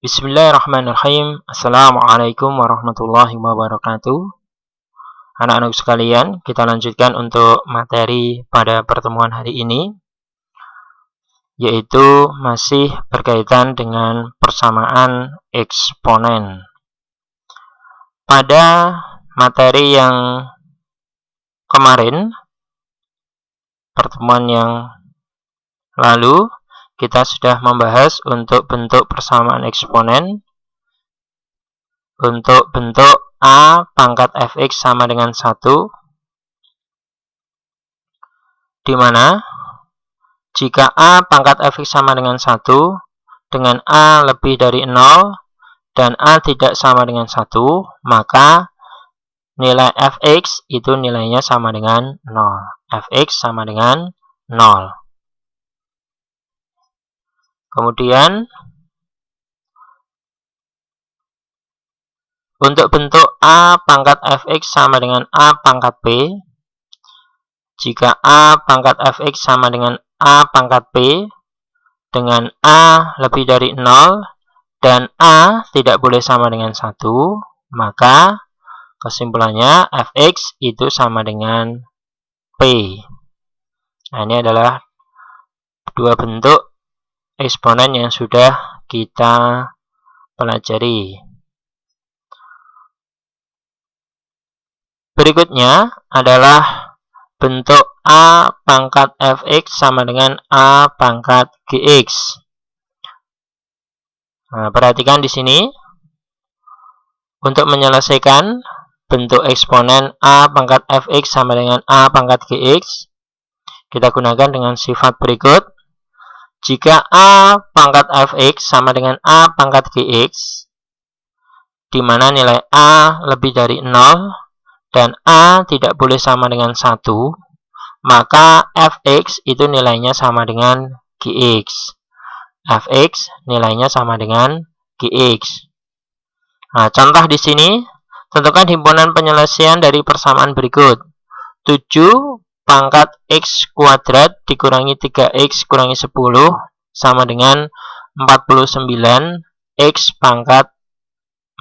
Bismillahirrahmanirrahim. Assalamualaikum warahmatullahi wabarakatuh. Anak-anak sekalian, kita lanjutkan untuk materi pada pertemuan hari ini, yaitu masih berkaitan dengan persamaan eksponen. Pada materi yang kemarin, pertemuan yang lalu, kita sudah membahas untuk bentuk persamaan eksponen, untuk bentuk A pangkat fx sama dengan 1, di mana jika A pangkat fx sama dengan 1, dengan A lebih dari 0, dan A tidak sama dengan 1, maka nilai fx itu nilainya sama dengan 0. Fx sama dengan 0. Kemudian, untuk bentuk A pangkat fx sama dengan A pangkat p, jika A pangkat fx sama dengan A pangkat p, dengan A lebih dari 0, dan A tidak boleh sama dengan 1, maka kesimpulannya fx itu sama dengan p. Nah, ini adalah dua bentuk eksponen yang sudah kita pelajari. Berikutnya adalah bentuk A pangkat fx sama dengan A pangkat gx. Nah, perhatikan di sini, untuk menyelesaikan bentuk eksponen A pangkat fx sama dengan A pangkat gx, kita gunakan dengan sifat berikut. Jika A pangkat fx sama dengan A pangkat gx, di mana nilai A lebih dari 0, dan A tidak boleh sama dengan 1, maka fx itu nilainya sama dengan gx. Fx nilainya sama dengan gx. Nah, contoh di sini, tentukan himpunan penyelesaian dari persamaan berikut. 7 pangkat x kuadrat dikurangi 3x kurangi 10 sama dengan 49 x pangkat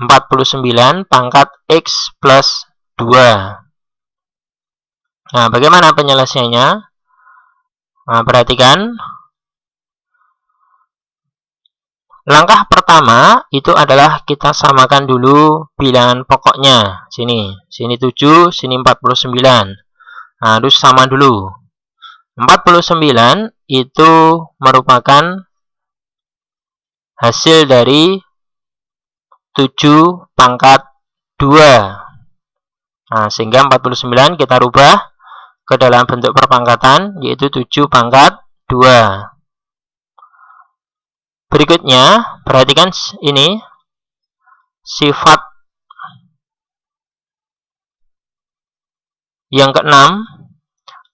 49 pangkat x plus 2. Nah, bagaimana penyelesaiannya? Nah, perhatikan. Langkah pertama itu adalah kita samakan dulu bilangan pokoknya. Sini 7, sini 49. Nah, harus sama dulu. 49 itu merupakan hasil dari 7 pangkat 2. Nah, sehingga 49 kita rubah ke dalam bentuk perpangkatan, yaitu 7 pangkat 2. Berikutnya, perhatikan ini, sifat yang keenam,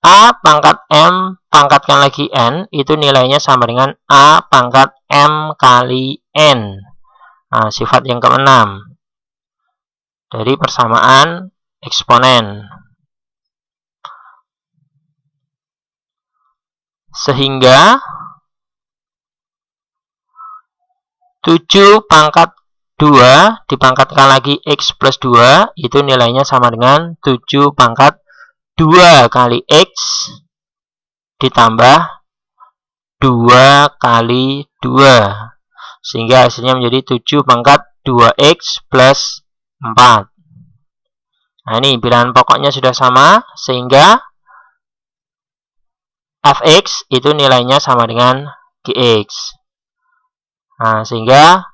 A pangkat M pangkatkan lagi N, itu nilainya sama dengan A pangkat M kali N. Nah, sifat yang keenam dari persamaan eksponen. Sehingga 7 pangkat 2 dipangkatkan lagi X plus 2, itu nilainya sama dengan 7 pangkat 2 kali X ditambah 2 kali 2. Sehingga hasilnya menjadi 7 pangkat 2X plus 4. Nah, ini bilangan pokoknya sudah sama, sehingga fx itu nilainya sama dengan gx. Nah, sehingga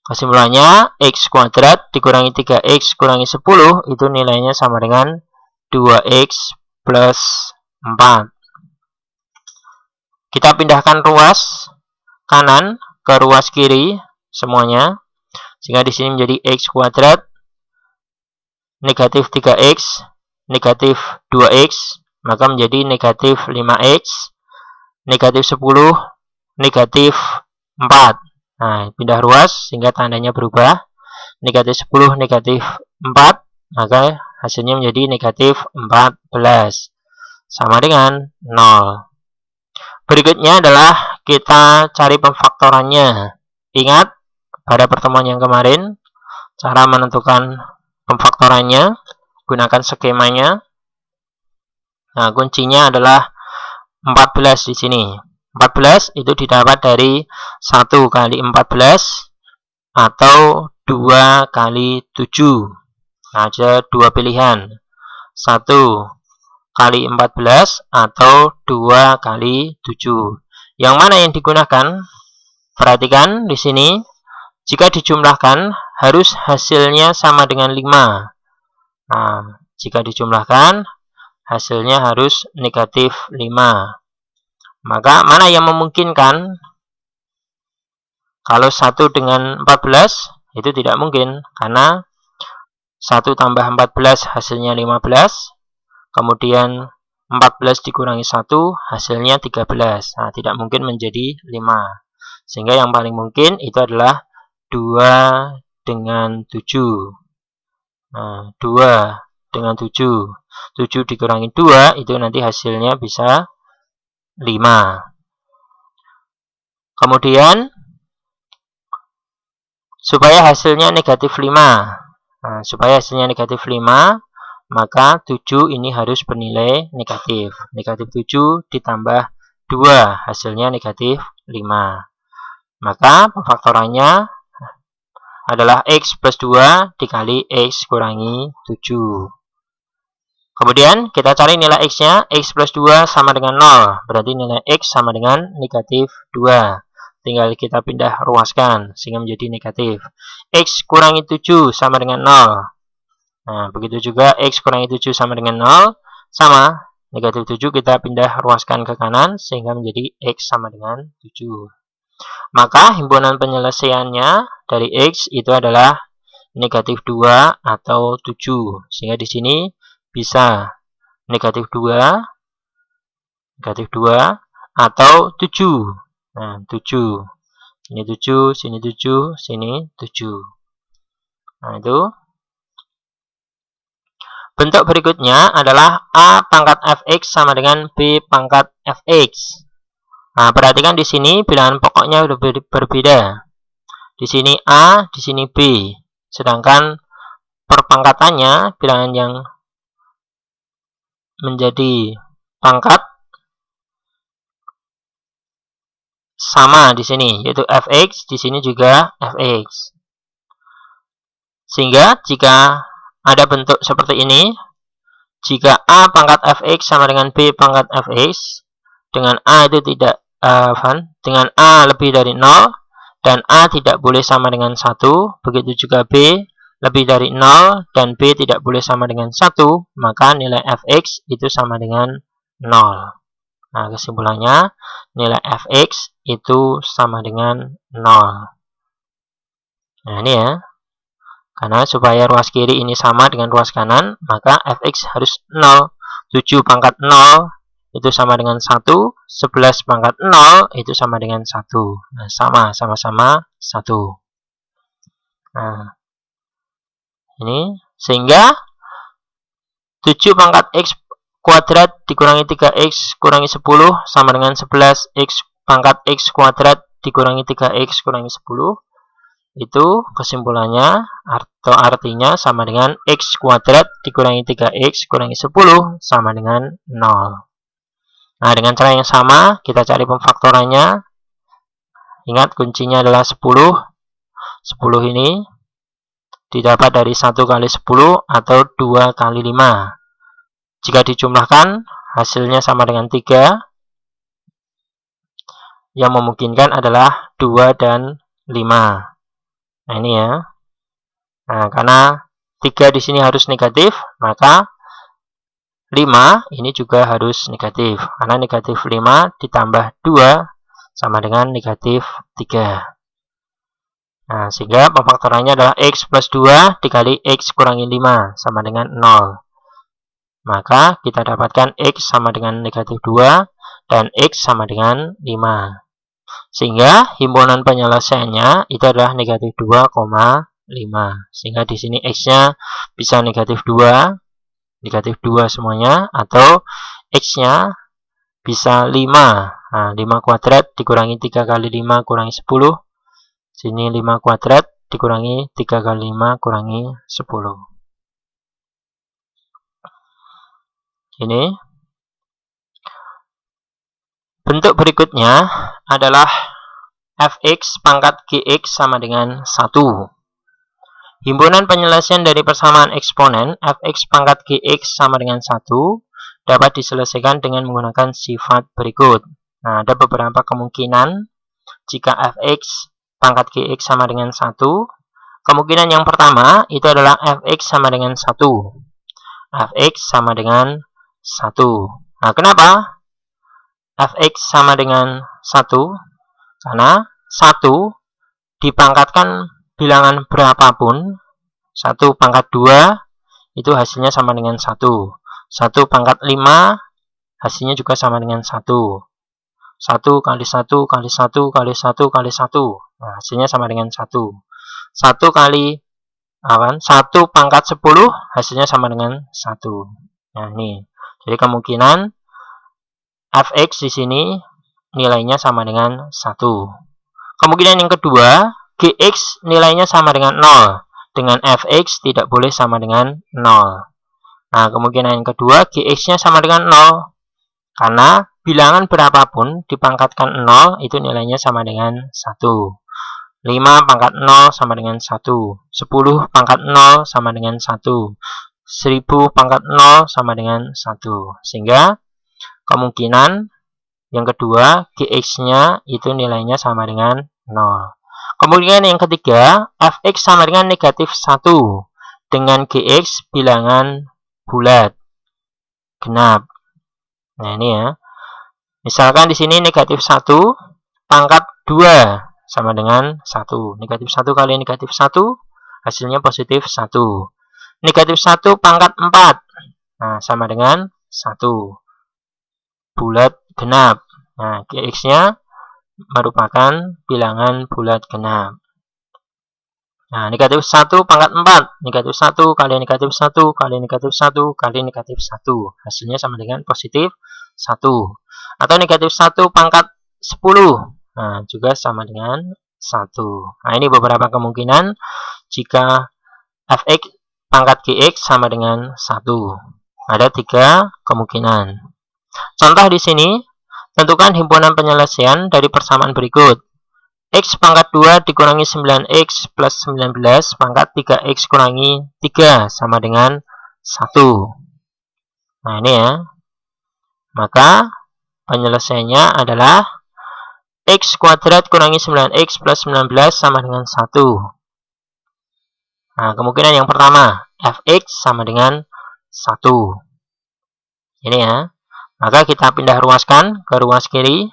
kesimpulannya x kuadrat dikurangi 3x kurangi 10 itu nilainya sama dengan 2x plus 4. Kita pindahkan ruas kanan ke ruas kiri semuanya, sehingga di sini menjadi x kuadrat negatif 3x negatif 2x, maka menjadi negatif 5x negatif 10 negatif 4. Nah, pindah ruas sehingga tandanya berubah, negatif 10 negatif 4, maka hasilnya menjadi negatif 14 sama dengan 0. Berikutnya adalah kita cari pemfaktorannya. Ingat, pada pertemuan yang kemarin, cara menentukan pemfaktorannya, gunakan skemanya. Nah, kuncinya adalah 14 di sini. 14 itu didapat dari 1 kali 14 atau 2 kali 7. Nah, ada dua pilihan. 1 kali 14 atau 2 kali 7. Yang mana yang digunakan? Perhatikan di sini. Jika dijumlahkan, harus hasilnya sama dengan 5. Nah, jika dijumlahkan, hasilnya harus negatif 5. Maka mana yang memungkinkan? Kalau 1 dengan 14, itu tidak mungkin. Karena 1 tambah 14 hasilnya 15. Kemudian 14 dikurangi 1 hasilnya 13. Nah, tidak mungkin menjadi 5. Sehingga yang paling mungkin itu adalah 2 dengan 7. Nah, 2 dengan 7. 7 dikurangi 2 itu nanti hasilnya bisa 5. Kemudian supaya hasilnya negatif 5. Nah, supaya hasilnya negatif 5, maka 7 ini harus bernilai negatif. Negatif 7 ditambah 2, hasilnya negatif 5. Maka pemfaktorannya adalah X plus 2 dikali X kurangi 7. Kemudian kita cari nilai X-nya. X plus 2 sama dengan 0. Berarti nilai X sama dengan negatif 2. Tinggal kita pindah ruaskan sehingga menjadi negatif. X kurangi 7 sama dengan 0. Nah, begitu juga X kurangi 7 sama dengan 0. Sama, negatif 7 kita pindah ruaskan ke kanan sehingga menjadi X sama dengan 7. Maka himpunan penyelesaiannya dari X itu adalah negatif 2 atau 7. Sehingga di sini bisa negatif 2 atau 7. Nah, 7. Sini 7, sini 7, sini 7. Nah, itu. Bentuk berikutnya adalah A pangkat fx sama dengan B pangkat fx. Nah, perhatikan di sini bilangan pokoknya sudah berbeda. Di sini A, di sini B. Sedangkan perpangkatannya, bilangan yang menjadi pangkat sama di sini, yaitu fx, di sini juga fx. Sehingga jika ada bentuk seperti ini, jika A pangkat fx sama dengan B pangkat fx, dengan A itu tidak dengan A lebih dari 0 dan A tidak boleh sama dengan 1, begitu juga B lebih dari 0 dan B tidak boleh sama dengan 1, maka nilai fx itu sama dengan 0. Nah, kesimpulannya nilai fx itu sama dengan 0. Nah, ini ya. Karena supaya ruas kiri ini sama dengan ruas kanan, maka fx harus 0. 7 pangkat 0 itu sama dengan 1. 11 pangkat 0 itu sama dengan 1. Nah, sama-sama 1. Nah, ini sehingga 7 pangkat x kuadrat dikurangi 3x kurangi 10 sama dengan 11x pangkat x kuadrat dikurangi 3x kurangi 10. Itu kesimpulannya atau artinya sama dengan x kuadrat dikurangi 3x kurangi 10 sama dengan 0. Nah, dengan cara yang sama kita cari pemfaktorannya. Ingat kuncinya adalah 10. 10 ini didapat dari 1 kali 10 atau 2 kali 5. Jika dijumlahkan, hasilnya sama dengan 3. Yang memungkinkan adalah 2 dan 5. Nah, ini ya. Nah, karena 3 di sini harus negatif, maka 5 ini juga harus negatif. Karena negatif 5 ditambah 2 sama dengan negatif 3. Nah, sehingga pemfaktorannya adalah x plus 2 dikali x kurangi 5 sama dengan 0. Maka kita dapatkan x sama dengan negatif 2 dan x sama dengan 5. Sehingga himpunan penyelesaiannya itu adalah negatif 2,5. Sehingga di sini x-nya bisa negatif 2 semuanya, atau x-nya bisa 5. Nah, 5 kuadrat dikurangi 3 kali 5 kurangi 10 Sini 5 kuadrat dikurangi 3 kali 5 kurangi 10. Ini. Bentuk berikutnya adalah fx pangkat gx sama dengan 1. Himpunan penyelesaian dari persamaan eksponen fx pangkat gx sama dengan 1 dapat diselesaikan dengan menggunakan sifat berikut. Nah, ada beberapa kemungkinan jika fx pangkat gx sama dengan 1. Kemungkinan yang pertama itu adalah fx sama dengan 1. Fx sama dengan 1. Nah, kenapa fx sama dengan 1? Karena 1 dipangkatkan bilangan berapapun, 1 pangkat 2 itu hasilnya sama dengan 1. 1 pangkat 5 hasilnya juga sama dengan 1. 1 kali 1 kali 1 kali 1 kali 1. Nah, hasilnya sama dengan 1. 1 kali 1 pangkat 10 hasilnya sama dengan 1. Nah, ini. Jadi kemungkinan fx di sini nilainya sama dengan 1. Kemungkinan yang kedua, gx nilainya sama dengan 0. Dengan fx tidak boleh sama dengan 0. Nah, kemungkinan yang kedua, gx-nya sama dengan 0. Karena bilangan berapapun dipangkatkan 0, itu nilainya sama dengan 1. 5 pangkat 0 sama dengan 1. 10 pangkat 0 sama dengan 1. 1000 pangkat 0 sama dengan 1. Sehingga kemungkinan yang kedua, gx-nya itu nilainya sama dengan 0. Kemungkinan yang ketiga, fx sama dengan negatif 1. Dengan gx bilangan bulat genap. Nah, ini ya. Misalkan di sini negatif 1 pangkat 2 sama dengan 1. Negatif 1 kali negatif 1 hasilnya positif 1. Negatif 1 pangkat 4. Nah, sama dengan 1. Bulat genap. Nah, gx-nya merupakan bilangan bulat genap. Nah, negatif 1 pangkat 4. Negatif 1 kali negatif 1 kali negatif 1 kali negatif 1. Hasilnya sama dengan positif 1. Atau negatif 1 pangkat 10. Nah, juga sama dengan 1. Nah, ini beberapa kemungkinan jika fx pangkat gx sama dengan 1. Ada 3 kemungkinan. Contoh di sini, tentukan himpunan penyelesaian dari persamaan berikut. X pangkat 2 dikurangi 9X plus 19 pangkat 3X kurangi 3 sama dengan 1. Nah, ini ya. Maka penyelesaiannya adalah X kuadrat kurangi 9X plus 19 sama dengan 1. Nah, kemungkinan yang pertama, fx sama dengan 1. Ini ya. Maka kita pindah ruaskan ke ruas kiri.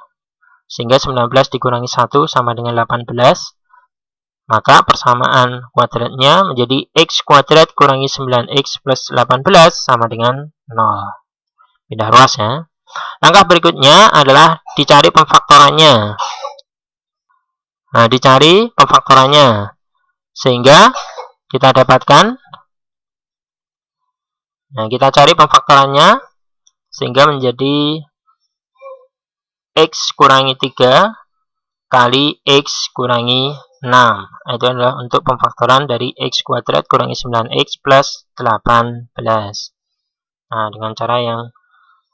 Sehingga 19 dikurangi 1 sama dengan 18. Maka persamaan kuadratnya menjadi X kuadrat kurangi 9X plus 18 sama dengan 0. Pindah ruas ya. Langkah berikutnya adalah dicari pemfaktorannya. Nah, dicari pemfaktorannya. Sehingga kita dapatkan. Nah, kita cari pemfaktorannya. Sehingga menjadi X kurangi 3 kali X kurangi 6. Itu adalah untuk pemfaktoran dari X kuadrat kurangi 9X plus 18. Nah, dengan cara yang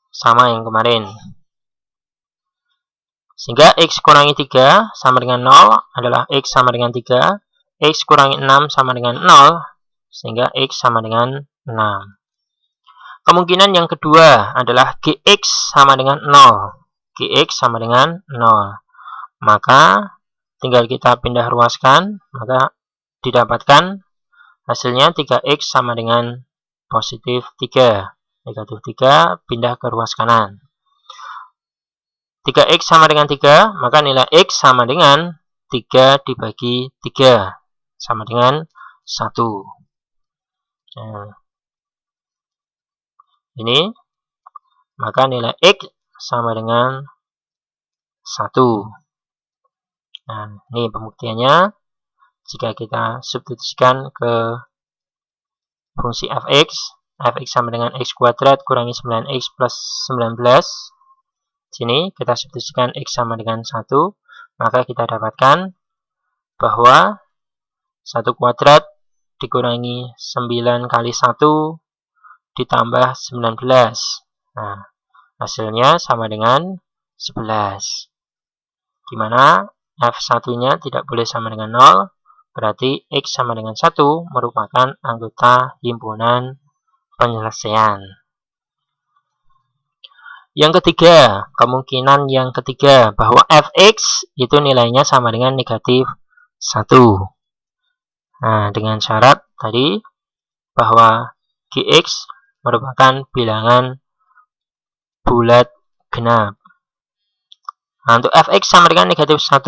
sama yang kemarin. Sehingga X kurangi 3 sama dengan 0 adalah X sama dengan 3. X kurangi 6 sama dengan 0. Sehingga X sama dengan 6. Kemungkinan yang kedua adalah Gx sama dengan 0. Gx sama dengan 0. Maka tinggal kita pindah ruaskan, maka didapatkan hasilnya 3x sama dengan positif 3. Negatif 3 pindah ke ruas kanan. 3x sama dengan 3, maka nilai x sama dengan 3 dibagi 3. Sama dengan 1. Nah, ini, maka nilai x sama dengan 1. Nah, ini pembuktiannya. Jika kita substitusikan ke fungsi fx, fx sama dengan x kuadrat kurangi 9x plus 19. Sini kita substitusikan x sama dengan 1, maka kita dapatkan bahwa 1 kuadrat dikurangi 9 kali 1 ditambah 19. Nah, hasilnya sama dengan 11. Di mana F1-nya tidak boleh sama dengan 0, berarti X sama dengan 1 merupakan anggota himpunan penyelesaian. Yang ketiga, kemungkinan yang ketiga bahwa Fx itu nilainya sama dengan negatif 1. Nah, dengan syarat tadi bahwa Gx merupakan bilangan bulat genap. Nah, untuk Fx sama dengan negatif 1.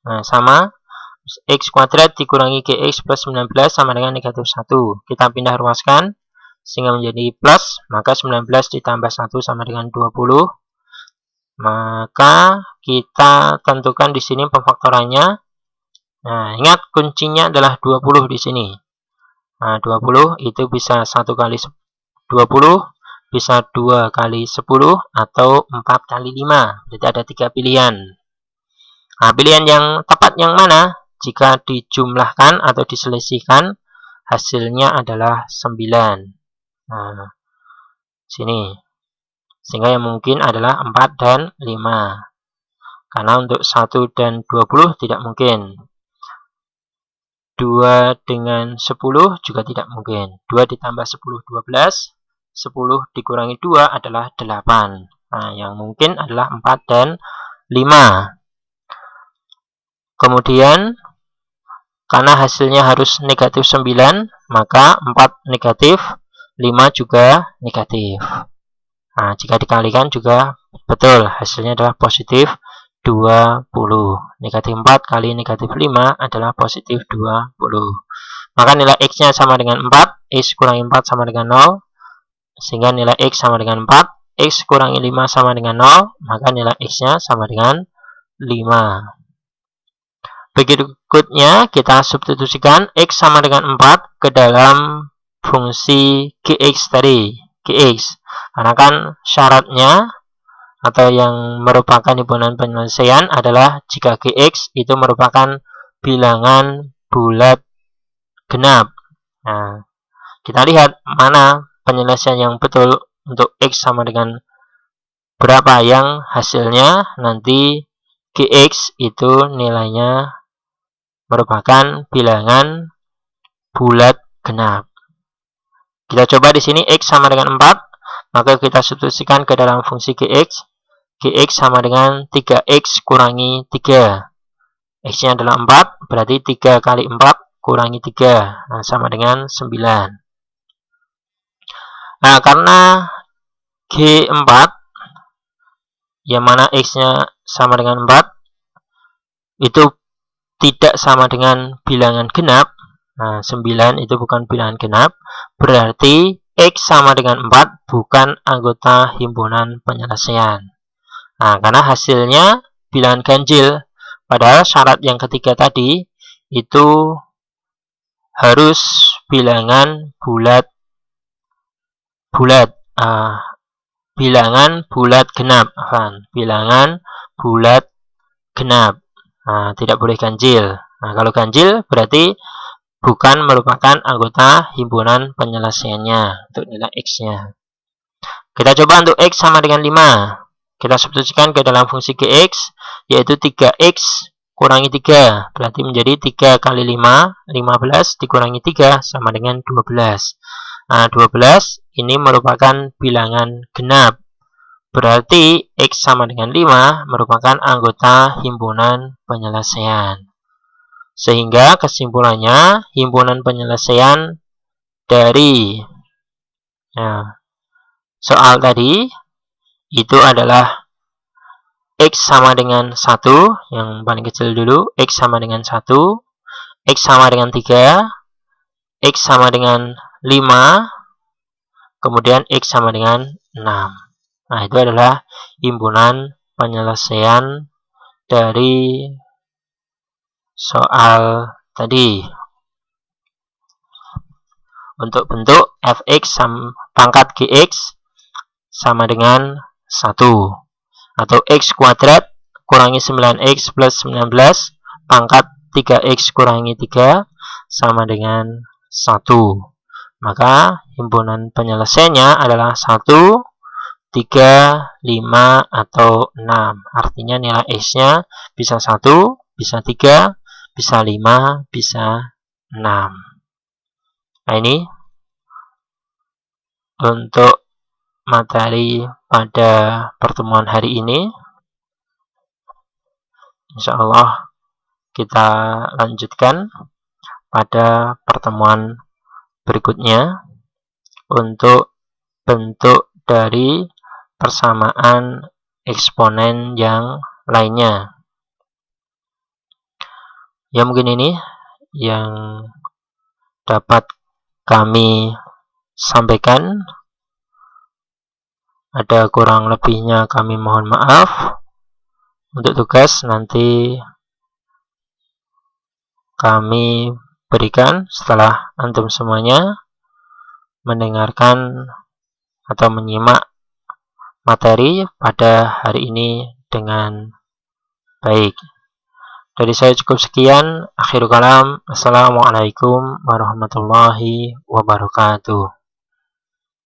Nah, sama X kuadrat dikurangi Gx plus 19 sama dengan negatif 1. Kita pindah ruaskan sehingga menjadi plus, maka 19 ditambah 1 sama dengan 20. Maka kita tentukan di sini pemfaktorannya. Nah, ingat kuncinya adalah 20 di sini. Nah, 20 itu bisa 1 kali 20, bisa 2 kali 10, atau 4 kali 5. Jadi ada 3 pilihan. Nah, pilihan yang tepat yang mana? Jika dijumlahkan atau diselisihkan, hasilnya adalah 9. Nah, sini. Sehingga yang mungkin adalah 4 dan 5. Karena untuk 1 dan 20 tidak mungkin. 2 dengan 10 juga tidak mungkin. 2 ditambah 10, 12. 10 dikurangi 2 adalah 8. Nah, yang mungkin adalah 4 dan 5. Kemudian, karena hasilnya harus negatif 9, maka 4 negatif, 5 juga negatif. Nah, jika dikalikan juga betul, hasilnya adalah positif 20. Negatif 4 kali negatif 5 adalah positif 20. Maka nilai X-nya sama dengan 4, X kurangi 4 sama dengan 0, sehingga nilai X sama dengan 4, X kurangi 5 sama dengan 0, maka nilai X-nya sama dengan 5. Berikutnya, kita substitusikan X sama dengan 4 ke dalam fungsi Gx tadi. Gx. Karena kan syaratnya atau yang merupakan himpunan penyelesaian adalah jika Gx itu merupakan bilangan bulat genap. Nah, kita lihat mana penyelesaian yang betul untuk X sama dengan berapa yang hasilnya nanti Gx itu nilainya merupakan bilangan bulat genap. Kita coba di sini X sama dengan 4, maka kita substitusikan ke dalam fungsi Gx. Gx sama dengan 3X kurangi 3. X-nya adalah 4, berarti 3 kali 4 kurangi 3. Nah, sama dengan 9. Nah, karena G4, yang mana X-nya sama dengan 4, itu tidak sama dengan bilangan genap. Nah, 9 itu bukan bilangan genap, berarti X sama dengan 4 bukan anggota himpunan penyelesaian. Nah, karena hasilnya bilangan ganjil, padahal syarat yang ketiga tadi itu harus bilangan bilangan bulat genap, bilangan bulat genap. Nah, tidak boleh ganjil. Nah, kalau ganjil berarti bukan merupakan anggota himpunan penyelesaiannya untuk nilai X-nya. Kita coba untuk X sama dengan 5. Kita substitusikan ke dalam fungsi Gx, yaitu 3X kurangi 3. Berarti menjadi 3 kali 5, 15 dikurangi 3 sama dengan 12. Nah, 12 ini merupakan bilangan genap. Berarti X sama dengan 5 merupakan anggota himpunan penyelesaian. Sehingga kesimpulannya, himpunan penyelesaian dari soal tadi itu adalah X sama dengan 1, yang paling kecil dulu, X sama dengan 1, X sama dengan 3, X sama dengan 5, kemudian X sama dengan 6. Nah, itu adalah himpunan penyelesaian dari soal tadi. Untuk bentuk Fx pangkat Gx sama dengan 1. Atau X kuadrat kurangi 9X plus 19 pangkat 3x kurangi 3 sama dengan 1. Maka himpunan penyelesaiannya adalah 1, 3, 5, atau 6. Artinya nilai X-nya bisa 1, bisa 3, bisa 5, bisa 6. Nah, ini untuk materi pada pertemuan hari ini. Insya Allah kita lanjutkan pada pertemuan berikutnya untuk bentuk dari persamaan eksponen yang lainnya. Ya, mungkin ini yang dapat kami sampaikan. Ada kurang lebihnya kami mohon maaf. Untuk tugas nanti kami berikan setelah antum semuanya mendengarkan atau menyimak materi pada hari ini dengan baik. Dari saya cukup sekian. Akhirul kalam. Assalamualaikum warahmatullahi wabarakatuh.